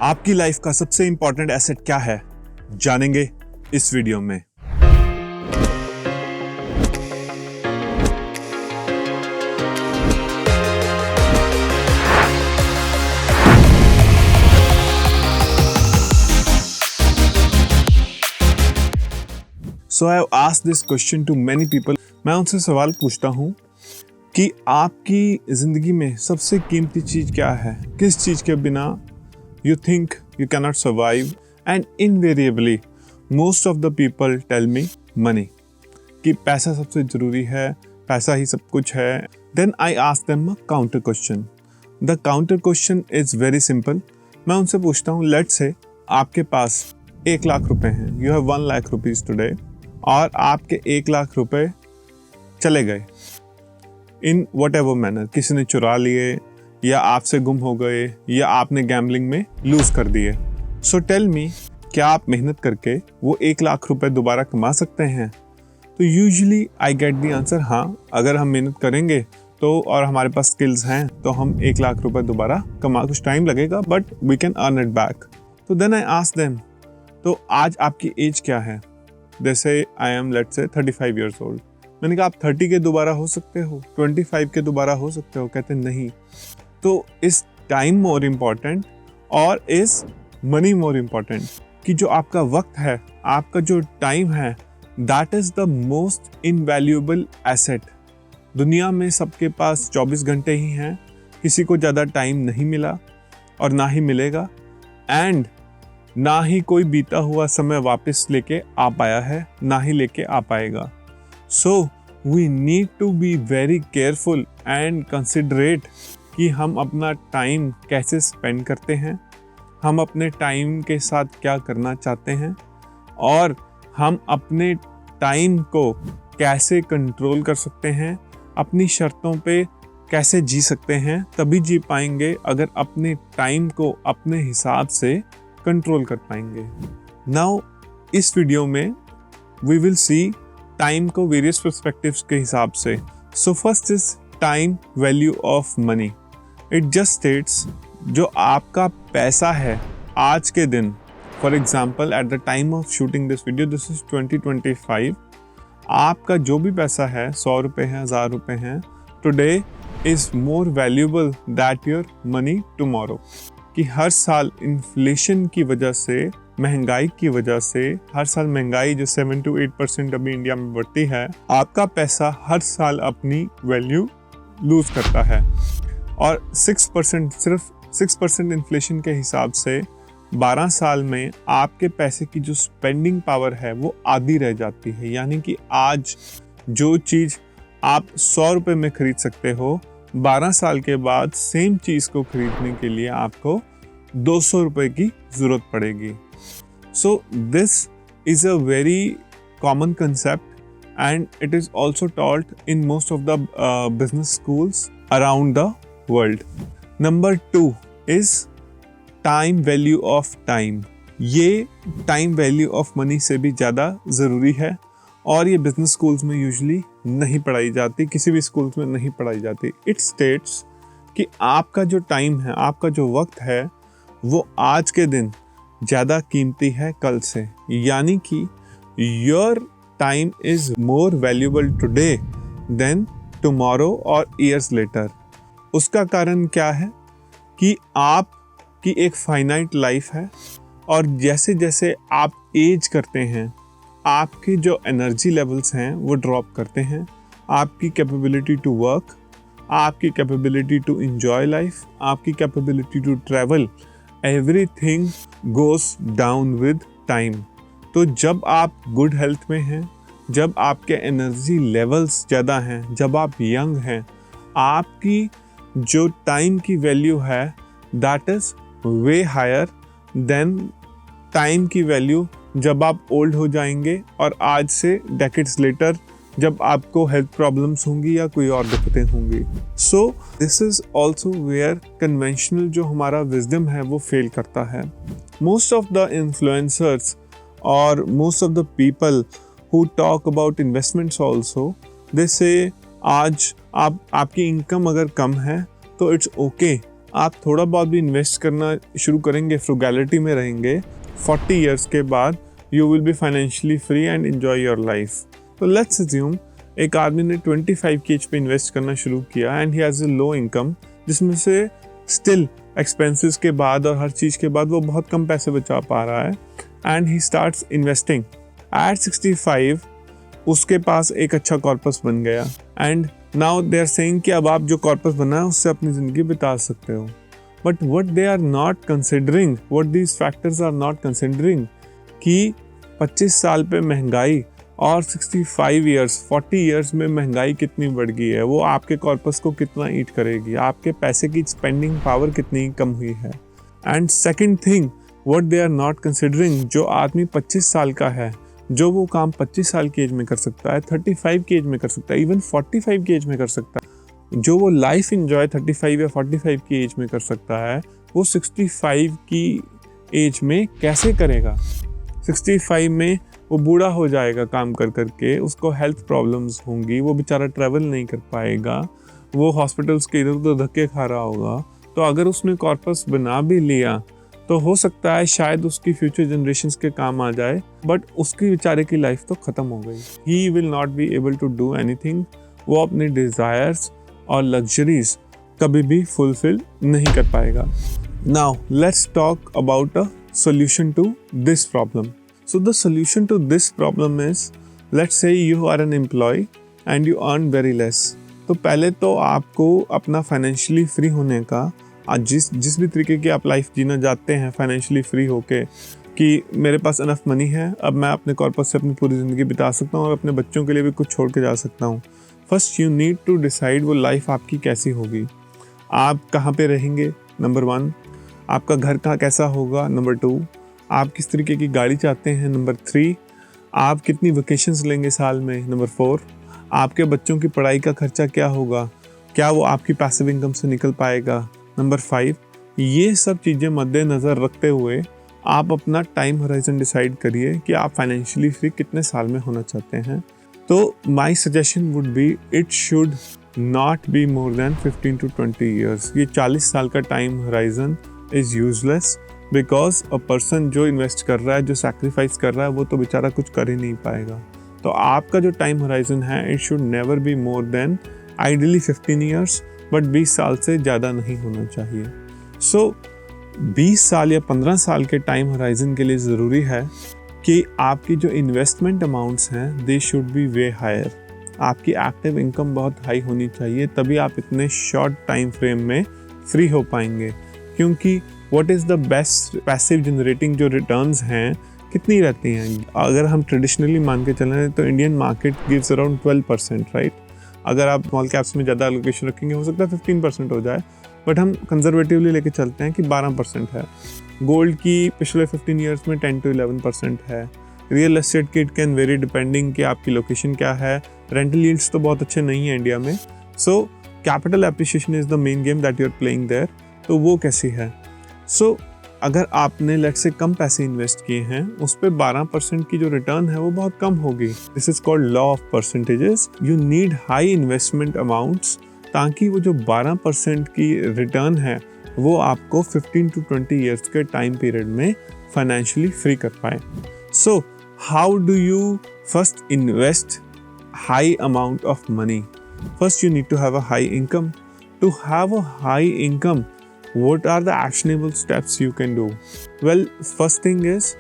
आपकी लाइफ का सबसे इंपॉर्टेंट एसेट क्या है, जानेंगे इस वीडियो में। So I have asked this question to many people. मैं उनसे सवाल पूछता हूँ कि आपकी जिंदगी में सबसे कीमती चीज क्या है, किस चीज के बिना you think you cannot survive, and invariably most of the people tell me money, कि पैसा सबसे ज़रूरी है, पैसा ही सब कुछ है। Then I ask them a counter question. The counter question is very simple. मैं उनसे पूछता हूँ, let's say आपके पास 1 लाख रुपए हैं, you have 1 lakh rupees today, और आपके 1 लाख रुपए चले गए इन whatever manner, किसी ने चुरा लिए या आपसे गुम हो गए या आपने गैम्बलिंग में लूज कर दिए। सो टेल मी, क्या आप मेहनत करके वो 1 लाख रुपए दोबारा कमा सकते हैं? तो usually I get the answer, हाँ, अगर हम मेहनत करेंगे तो और हमारे पास स्किल्स हैं तो हम 1 लाख रुपए दोबारा कमा, कुछ टाइम लगेगा but we can earn it back. तो देन आई आस्क देम, तो आज आपकी एज क्या है? जैसे I am let's say 35 years old. मैंने कहा आप 30 के दोबारा हो सकते हो, 25 के दोबारा हो सकते हो? कहते नहीं। तो इस टाइम मोर इम्पॉर्टेंट और इस मनी मोर इम्पॉर्टेंट, कि जो आपका वक्त है, आपका जो टाइम है, that is the most invaluable asset. दुनिया में सबके पास 24 घंटे ही हैं, किसी को ज़्यादा टाइम नहीं मिला और ना ही मिलेगा, एंड ना ही कोई बीता हुआ समय वापस लेके आ पाया है, ना ही लेके आ पाएगा। So we need to be very careful and considerate कि हम अपना टाइम कैसे स्पेंड करते हैं, हम अपने टाइम के साथ क्या करना चाहते हैं, और हम अपने टाइम को कैसे कंट्रोल कर सकते हैं, अपनी शर्तों पे कैसे जी सकते हैं। तभी जी पाएंगे अगर अपने टाइम को अपने हिसाब से कंट्रोल कर पाएंगे। नाउ इस वीडियो में वी विल सी टाइम को वेरियस पर्सपेक्टिव्स के हिसाब से। So first is time value of money. It just states, जो आपका पैसा है आज के दिन, for example at the time of shooting this video, this is 2025, आपका जो भी पैसा है, 100 रुपये हैं, 1000 रुपये हैं, today is more valuable that your money tomorrow. कि हर साल इन्फ्लेशन की वजह से, महंगाई की वजह से, हर साल महंगाई जो 7 to 8% अभी इंडिया में बढ़ती है, आपका पैसा हर साल अपनी वैल्यू लूज करता है। और 6%, सिर्फ 6% इन्फ्लेशन के हिसाब से 12 साल में आपके पैसे की जो स्पेंडिंग पावर है वो आधी रह जाती है। यानी कि आज जो चीज़ आप 100 रुपये में खरीद सकते हो, 12 साल के बाद सेम चीज़ को खरीदने के लिए आपको 200 रुपये की ज़रूरत पड़ेगी। सो this is a very common concept and it is also told in most of the business schools around the world. Number 2 is time value of time. ये टाइम वैल्यू ऑफ मनी से भी ज़्यादा ज़रूरी है और ये बिजनेस स्कूल्स में usually नहीं पढ़ाई जाती, किसी भी स्कूल्स में नहीं पढ़ाई जाती। इट स्टेट्स कि आपका जो टाइम है, आपका जो वक्त है, वो आज के दिन ज़्यादा कीमती है कल से। यानी कि your time is more valuable today than tomorrow और ईयर्स लेटर। उसका कारण क्या है कि आपकी एक फाइनाइट लाइफ है और जैसे जैसे आप एज करते हैं, आपके जो एनर्जी लेवल्स हैं वो ड्रॉप करते हैं। आपकी कैपेबिलिटी टू वर्क, आपकी कैपेबिलिटी टू एंजॉय लाइफ, आपकी capability to travel, everything goes down with time. तो जब आप गुड हेल्थ में हैं, जब आपके एनर्जी लेवल्स ज़्यादा हैं, जब आप यंग हैं, आपकी जो टाइम की वैल्यू है that is way higher than time की वैल्यू जब आप ओल्ड हो जाएंगे और आज से डेकेड्स लेटर जब आपको हेल्थ प्रॉब्लम्स होंगी या कोई और दिक्कतें होंगी। So this is also where conventional जो हमारा विजडम है वो फेल करता है। मोस्ट ऑफ द इन्फ्लुएंसर्स और most of the people who talk about investments also, they say आज आपकी इनकम अगर कम है तो इट्स ओके, आप थोड़ा बहुत भी इन्वेस्ट करना शुरू करेंगे, फ्रुगैलिटी में रहेंगे, 40 ईयर्स के बाद you will be financially free and enjoy your life. तो लेट्स अज्यूम एक आदमी ने 25 की एज पे इन्वेस्ट करना शुरू किया and he has a low income, जिसमें से स्टिल एक्सपेंसेस के बाद और हर चीज़ के बाद वो बहुत कम पैसे बचा पा रहा है and he starts investing at 65। उसके पास एक अच्छा कॉर्पस बन गया and now they are saying कि अब आप जो कॉर्पस बना है उससे अपनी ज़िंदगी बिता सकते हो। But what they are not considering, what these factors are not considering कि 25 साल पे महंगाई और 65 ईयर्स 40 ईयर्स में महंगाई कितनी बढ़ गई है, वो आपके कॉर्पस को कितना ईट करेगी, आपके पैसे की स्पेंडिंग पावर कितनी कम हुई है। And second thing what they are not considering, जो आदमी 25 साल का है, जो वो काम 25 साल की एज में कर सकता है, 35 की एज में कर सकता है, इवन 45 की एज में कर सकता है, जो वो लाइफ इंजॉय 35 या 45 की एज में कर सकता है, वो 65 की एज में कैसे करेगा। 65 में वो बूढ़ा हो जाएगा काम कर करके, उसको हेल्थ प्रॉब्लम्स होंगी, वो बेचारा ट्रैवल नहीं कर पाएगा, वो हॉस्पिटल्स के इधर उधर धक्के खा रहा होगा। तो अगर उसने कॉर्पस बना भी लिया तो हो सकता है शायद उसकी फ्यूचर जनरेशन्स के काम आ जाए, बट उसकी बेचारे की लाइफ तो ख़त्म हो गई। He will not be able to do anything, वो अपने डिज़ायर्स और लग्जरीज कभी भी फुलफिल नहीं कर पाएगा। Now let's talk about a solution to this problem. So the solution to this problem is, let's say you are an employee and you earn very less. तो पहले तो आपको अपना फाइनेंशियली फ्री होने का, जिस भी तरीके की आप लाइफ जीना चाहते हैं फाइनेंशियली फ्री होके, कि मेरे पास इनफ मनी है, अब मैं अपने कॉर्पस से अपनी पूरी ज़िंदगी बिता सकता हूँ और अपने बच्चों के लिए भी कुछ छोड़ के जा सकता हूँ। First you need to decide वो लाइफ आपकी कैसी होगी, आप कहाँ पे रहेंगे, नंबर 1, आपका घर कहाँ कैसा होगा, नंबर 2, आप किस तरीके की गाड़ी चाहते हैं, नंबर 3, आप कितनी वेकेशंस लेंगे साल में, नंबर 4, आपके बच्चों की पढ़ाई का खर्चा क्या होगा, क्या वो आपकी पैसिव इनकम से निकल पाएगा, नंबर 5। ये सब चीज़ें मद्देनज़र रखते हुए आप अपना टाइम होराइजन डिसाइड करिए कि आप फाइनेंशियली फ्री कितने साल में होना चाहते हैं। तो my suggestion would be it should not be more than 15 to 20 years. ये 40 साल का time horizon is useless, because a person जो इन्वेस्ट कर रहा है, जो सैक्रिफाइस कर रहा है, वो तो बेचारा कुछ कर ही नहीं पाएगा। तो आपका जो टाइम होराइजन है it should never be more than ideally 15 years, but 20 साल से ज़्यादा नहीं होना चाहिए। सो 20 साल या 15 साल के टाइम होराइजन के लिए ज़रूरी है कि आपकी जो इन्वेस्टमेंट अमाउंट्स हैं they should be way higher. आपकी एक्टिव इनकम बहुत हाई होनी चाहिए, तभी आप इतने शॉर्ट टाइम फ्रेम में फ्री हो पाएंगे। क्योंकि what is the best passive generating जो रिटर्न्स हैं कितनी रहती हैं, अगर हम ट्रेडिशनली मान के चलें तो Indian market gives around 12%, right. अगर आप स्मॉल कैप्स में ज़्यादा एलोकेशन रखेंगे हो सकता है 15% हो जाए, बट हम कंजर्वेटिवली लेके चलते हैं कि 12% है। गोल्ड की पिछले 15 ईयर्स में 10 to 11% है। रियल एस्टेट की इट कैन वेरी डिपेंडिंग कि आपकी लोकेशन क्या है। रेंटल यील्ड्स तो बहुत अच्छे नहीं है इंडिया में। So capital appreciation is the main game that you are playing there. तो वो कैसी है? सो अगर आपने लेट से कम पैसे इन्वेस्ट किए हैं, उस पर 12% की जो रिटर्न है वो बहुत कम होगी। This is called law of percentages. You need high investment amounts ताकि वो जो 12% की रिटर्न है वो आपको 15 to 20 ईयर्स के टाइम पीरियड में फाइनेंशियली फ्री कर पाए। So how do you first invest high amount of money? First you need to have a high income. To have a high income, what are the actionable steps you can do? Well, first thing is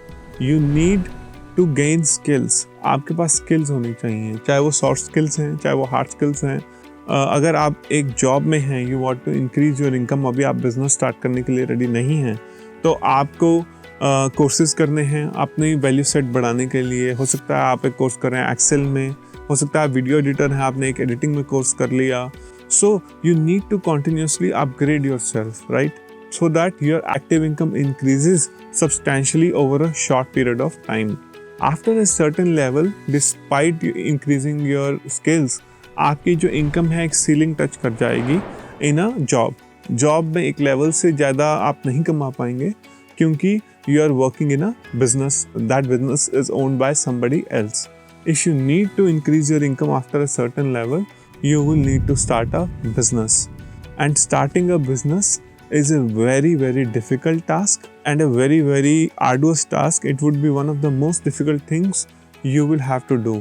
you need to gain skills. आपके पास skills होनी चाहिए, चाहे वो soft skills हैं, चाहे वो hard skills हैं। अगर आप एक job में हैं, you want to increase your income, अभी आप business start करने के लिए ready नहीं हैं, तो आपको courses करने हैं अपनी value set बढ़ाने के लिए। हो सकता है आप एक course कर रहे हैं Excel में, हो सकता है आप video editor हैं, आपने एक editing में course कर लिया। So you need to continuously upgrade yourself, right? So that your active income increases substantially over a short period of time. After a certain level, despite increasing your skills, आपकी जो income है एक ceiling touch कर जाएगी in a job. Job में एक level से ज़्यादा आप नहीं कमा पाएंगे क्योंकि you are working in a business. That business is owned by somebody else. If you need to increase your income after a certain level, you will need to start a business. And starting a business is a very, very difficult task and a very, very arduous task. It would be one of the most difficult things you will have to do.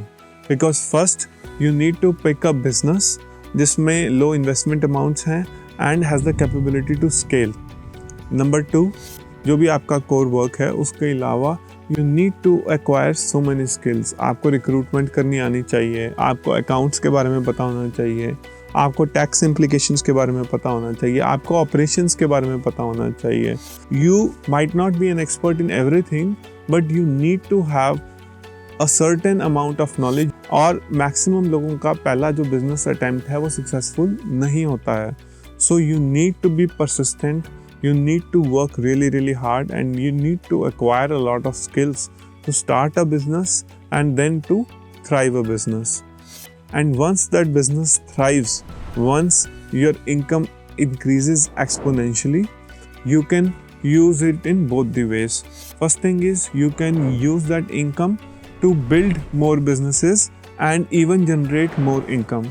Because first, you need to pick a business जिसमें low investment amounts हैं and has the capability to scale. Number 2, जो भी आपका core work है उसके अलावा you need to acquire so many skills. आपको recruitment करनी आनी चाहिए, आपको accounts के बारे में पता होना चाहिए, आपको टैक्स इम्प्लीकेशंस के बारे में पता होना चाहिए, आपको ऑपरेशंस के बारे में पता होना चाहिए. You might not be an expert in everything but you need to have a certain amount of knowledge. और मैक्सिमम लोगों का पहला जो बिजनेस अटेम्प्ट है वो सक्सेसफुल नहीं होता है. So you need to be persistent, you need to work really, really hard, and you need to acquire a lot of skills to start a business and then to thrive a business. And once that business thrives, once your income increases exponentially, you can use it in both the ways. First thing is you can use that income to build more businesses and even generate more income.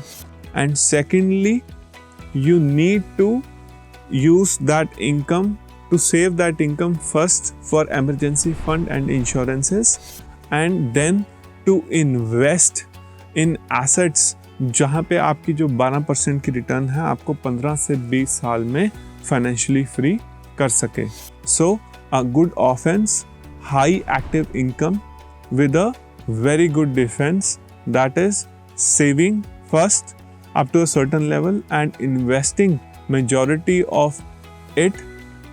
And secondly, you need to use that income to save that income first for emergency fund and insurances, and then to invest in assets जहाँ पे आपकी जो 12% की return है आपको 15 से 20 साल में फाइनेंशियली फ्री कर सके. So a good offense, high active income with a very good defense, that is saving first up to a certain level and investing majority of it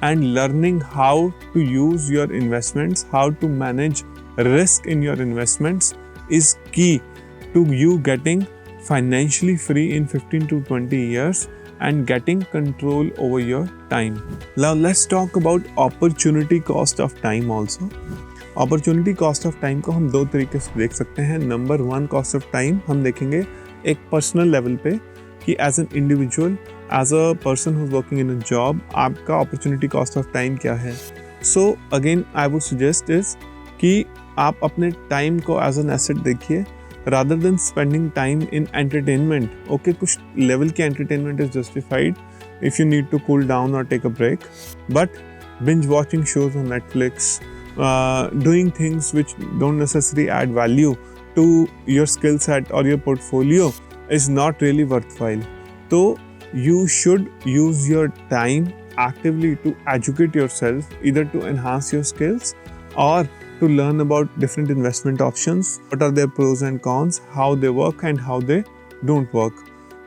and learning how to use your investments, how to manage risk in your investments is key to you getting financially free in 15 to 20 years and getting control over your time. Now let's talk about opportunity cost of time also. Opportunity cost of time को हम दो तरीके से देख सकते हैं. Number 1 cost of time हम देखेंगे एक पर्सनल लेवल पे कि as an individual, as a person who is working in a job, आपका अपॉर्चुनिटी कॉस्ट ऑफ टाइम क्या है. So again I would suggest is कि आप अपने टाइम को एज एन एसेट देखिए rather than spending time in entertainment. Okay, कुछ level की entertainment is justified if you need to cool down or take a break, but binge watching shows on Netflix, doing things which don't necessarily add value to your skill set or your portfolio is not really worthwhile. So you should use your time actively to educate yourself, either to enhance your skills or to learn about different investment options, what are their pros and cons, how they work and how they don't work.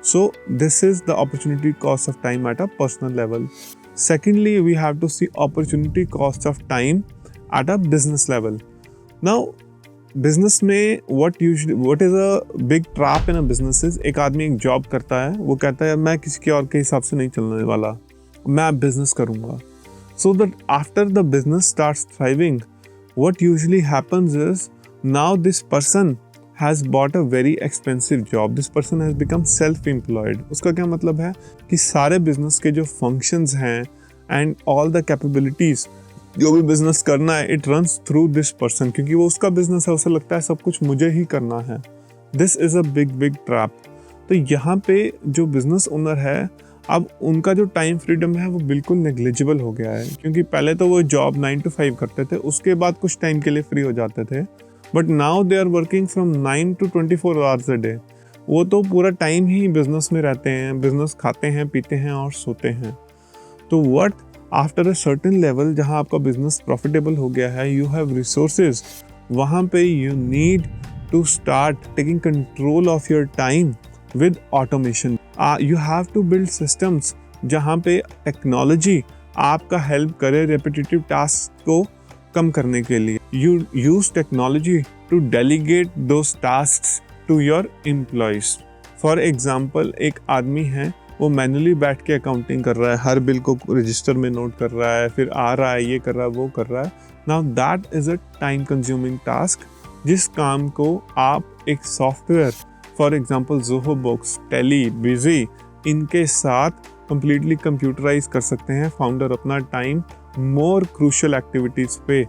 So this is the opportunity cost of time at a personal level. Secondly, we have to see opportunity cost of time at a business level. Now, business में what is a big trap in a business is, एक आदमी एक job करता है, वो कहता है मैं किसी के और के हिसाब से नहीं चलने वाला, मैं बिजनेस करूँगा. So that after the business starts thriving, what usually happens is now this person has bought a very expensive job. This person has become self-employed. उसका क्या मतलब है कि सारे बिजनेस के जो फंक्शंस हैं and all the capabilities, जो भी बिजनेस करना है, it runs through this person, क्योंकि वो उसका बिजनेस है, उसे लगता है सब कुछ मुझे ही करना है. This is a big trap. तो यहाँ पे जो बिजनेस ओनर है, अब उनका जो टाइम फ्रीडम है वो बिल्कुल नेग्लिजिबल हो गया है, क्योंकि पहले तो वो जॉब 9 to 5 करते थे, उसके बाद कुछ टाइम के लिए फ्री हो जाते थे, but now they are working from 9 to 24 hours a day. वो तो पूरा टाइम ही बिजनेस में रहते हैं, बिजनेस खाते हैं, पीते हैं और सोते हैं. तो what after a certain level जहाँ आपका बिजनेस प्रॉफिटेबल हो गया है, यू हैव रिसोर्सेज, वहाँ पे you need to start taking control of your time with automation. You have to build systems जहाँ पे टेक्नोलॉजी आपका हेल्प करे repetitive tasks को कम करने के लिए. You use technology to delegate those tasks to your employees. For example, एक आदमी है, वो मैनुअली बैठ के अकाउंटिंग कर रहा है, हर बिल को रजिस्टर में नोट कर रहा है, फिर आ रहा है, ये कर रहा है, वो कर रहा है. Now that is a time consuming task, जिस काम को आप एक software, for example Zoho Books, Tally, Busy, इनके साथ कम्प्लीटली कंप्यूटराइज कर सकते हैं. फाउंडर अपना टाइम मोर क्रूशल एक्टिविटीज़ पे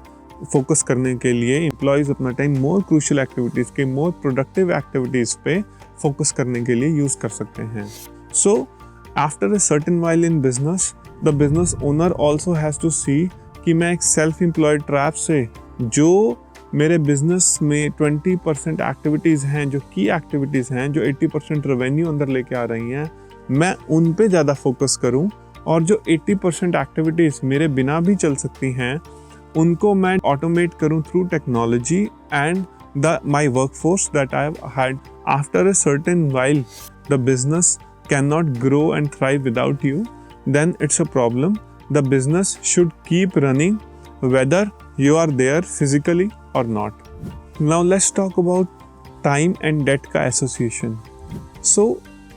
फोकस करने के लिए, एम्प्लॉयज़ अपना टाइम मोर क्रूशल एक्टिविटीज़ के, मोर प्रोडक्टिव एक्टिविटीज़ पे फोकस करने के लिए यूज़ कर सकते हैं. So after a certain while in business, the business owner also has to see कि मैं एक सेल्फ एम्प्लॉयड ट्रैप से जो मेरे बिजनेस में 20% एक्टिविटीज़ हैं, जो की एक्टिविटीज़ हैं, जो 80% रेवेन्यू अंदर लेके आ रही हैं, मैं उन पे ज़्यादा फोकस करूं और जो 80% एक्टिविटीज़ मेरे बिना भी चल सकती हैं उनको मैं ऑटोमेट करूं through technology and my workforce that I've had. After a certain while, the business cannot grow and thrive without you, then it's a problem. The business should keep running whether you are there physically or not. Now let's talk about time and debt ka association. So,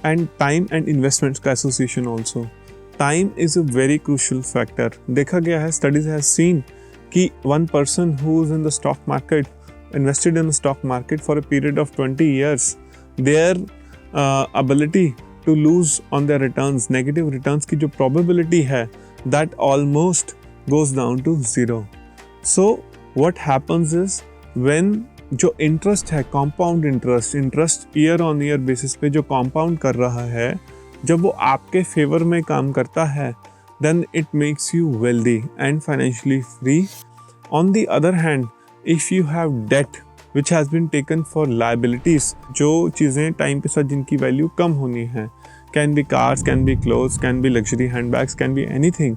and time and investments ka association also. Time is a very crucial factor. देखा गया है, studies has seen कि one person who is in the stock market invested in the stock market for a period of 20 years, their ability to lose on their returns, negative returns की जो probability है, that almost goes down to zero. So what happens is when जो interest है, compound interest year on year basis पे जो compound कर रहा है, जब वो आपके favor में काम करता है, then it makes you wealthy and financially free. On the other hand, if you have debt which has been taken for liabilities, जो चीज़ें टाइम के साथ जिनकी वैल्यू कम होनी है, can be cars, can be clothes, can be luxury handbags, can be anything.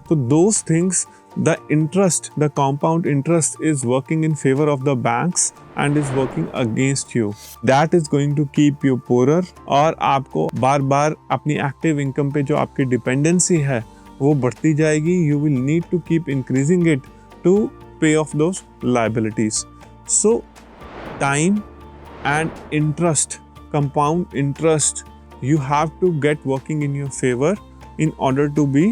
So those things, the interest, the compound interest is working in favor of the banks and is working against you. That is going to keep you poorer और आपको बार बार अपनी active income पे जो आपकी dependency है वो बढ़ती जाएगी. You will need to keep increasing it to pay off those liabilities. So time and interest, compound interest, you have to get working in your favor in order to be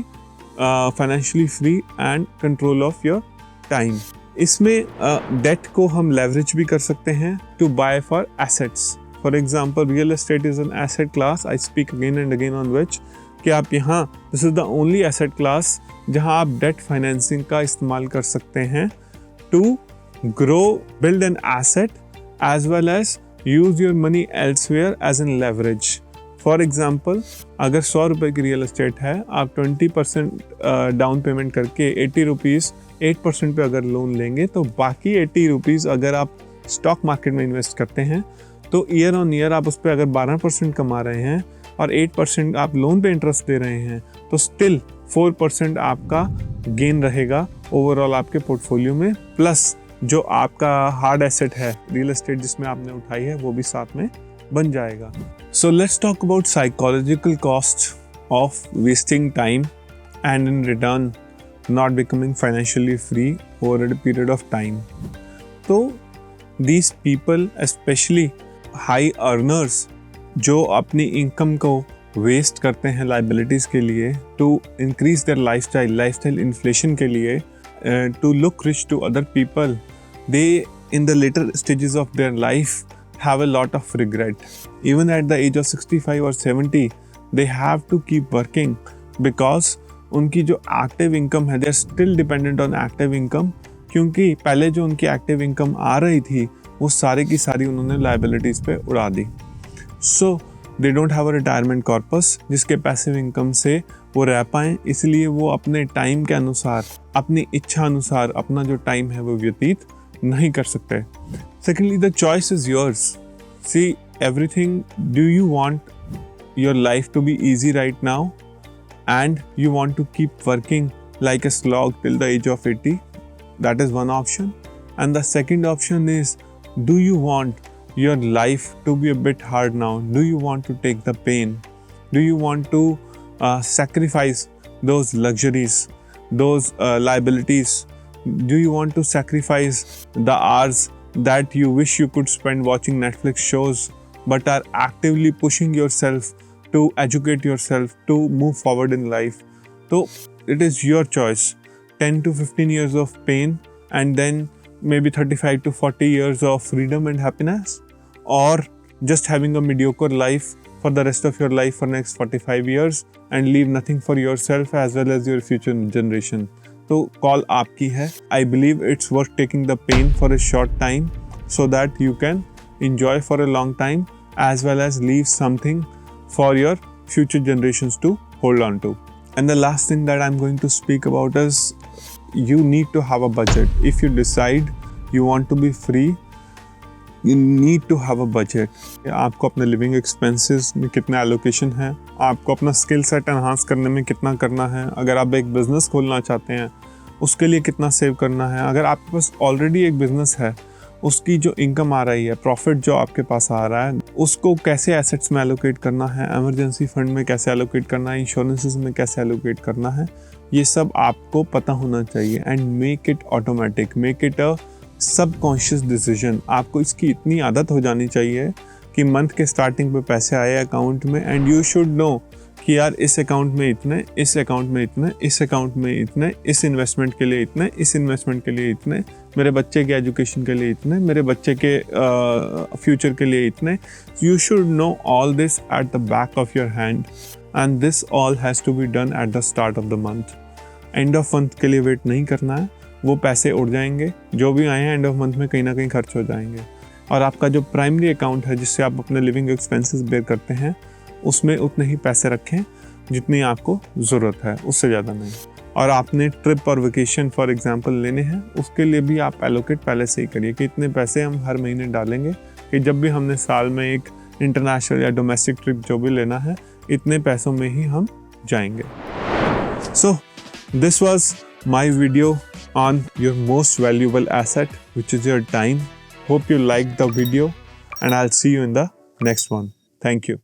financially free and control of your time. इसमें debt को हम leverage भी कर सकते हैं to buy for assets. For example, real estate is an asset class. I speak again and again on which कि आप यहाँ this is the only asset class जहाँ आप debt financing का इस्तेमाल कर सकते हैं to grow, build an asset as well as use your money elsewhere as in leverage. For example, अगर 100 रुपए की रियल एस्टेट है, आप 20% डाउन पेमेंट करके 80 रुपीज़ 8% पे अगर लोन लेंगे तो बाकी 80 रुपीज़ अगर आप स्टॉक मार्केट में इन्वेस्ट करते हैं तो ईयर ऑन ईयर आप उस पर अगर 12% कमा रहे हैं और 8% आप लोन पे इंटरेस्ट दे रहे हैं तो स्टिल 4% आपका गेन रहेगा ओवरऑल आपके पोर्टफोलियो में, प्लस जो आपका हार्ड एसेट है रियल एस्टेट जिसमें आपने उठाई है वो भी साथ में बन जाएगा. So let's talk about psychological cost of wasting time and in return not becoming financially free over a period of time. तो these people specially high earners जो अपनी इनकम को वेस्ट करते हैं लाइबिलिटीज़ के लिए to increase their lifestyle inflation के लिए, to look rich to other people, they in the later stages of their life have a lot of regret. Even at the age of 65 और 70 they have to keep working because उनकी जो active income है they are still dependent on active income, क्योंकि पहले जो उनकी active income आ रही थी वो सारी की सारी उन्होंने लाइबिलिटीज़ पे उड़ा दी. So they don't have a retirement corpus जिसके पैसिव इनकम से वो रह पाएँ, इसलिए वो अपने टाइम के अनुसार, अपनी इच्छा अनुसार अपना जो टाइम है वो व्यतीत नहीं कर सकते. Secondly, the choice is yours. See everything, do you want your life to be easy right now and you want to keep working like a slog till the age of 80? That is one option. And the second option is, do you want your life to be a bit hard now? Do you want to take the pain? Do you want to sacrifice those luxuries, those liabilities? Do you want to sacrifice the hours that you wish you could spend watching Netflix shows but are actively pushing yourself to educate yourself to move forward in life? So it is your choice. 10 to 15 years of pain and then maybe 35 to 40 years of freedom and happiness, or just having a mediocre life for the rest of your life for next 45 years and leave nothing for yourself as well as your future generation. So call aapki hai. I believe it's worth taking the pain for a short time so that you can enjoy for a long time as well as leave something for your future generations to hold on to. And the last thing that I'm going to speak about is you need to have a budget. If you decide you want to be free, you need to have a budget. आपको अपने living expenses में कितना allocation है, आपको अपना skill set enhance करने में कितना करना है, अगर आप एक बिज़नेस खोलना चाहते हैं उसके लिए कितना सेव करना है, अगर आपके पास ऑलरेडी एक बिज़नेस है उसकी जो इनकम आ रही है, प्रॉफिट जो आपके पास आ रहा है, उसको कैसे एसेट्स में एलोकेट करना है, इमरजेंसी फंड में कैसे एलोकेट करना है, इंश्योरेंसेस में कैसे एलोकेट करना है, ये सब आपको पता होना चाहिए. And make it automatic, make it a subconscious decision. आपको इसकी इतनी आदत हो जानी चाहिए कि मंथ के स्टार्टिंग पे पैसे आए अकाउंट में एंड यू शुड नो कि यार इस अकाउंट में इतने, इस अकाउंट में इतने, इस अकाउंट में इतने, इस इन्वेस्टमेंट के लिए इतने, इस इन्वेस्टमेंट के लिए इतने, मेरे बच्चे के एजुकेशन के लिए इतने, मेरे बच्चे के फ्यूचर के लिए इतने. You should know all this at the back of your hand and this all has to be done at the start of the month. End of month के लिए वेट नहीं करना है, वो पैसे उड़ जाएंगे, जो भी आए हैं एंड ऑफ मंथ में कहीं ना कहीं खर्च हो जाएंगे. और आपका जो प्राइमरी अकाउंट है जिससे आप अपने लिविंग एक्सपेंसेस बेयर करते हैं उसमें उतने ही पैसे रखें जितनी आपको ज़रूरत है, उससे ज़्यादा नहीं. और आपने ट्रिप और वेकेशन फॉर एग्जांपल लेने हैं उसके लिए भी आप एलोकेट पहले से ही करिए कि इतने पैसे हम हर महीने डालेंगे कि जब भी हमने साल में एक इंटरनेशनल या डोमेस्टिक ट्रिप जो भी लेना है इतने पैसों में ही हम जाएंगे. So this was my video on your most valuable asset, which is your time. Hope you liked the video and I'll see you in the next one. Thank you.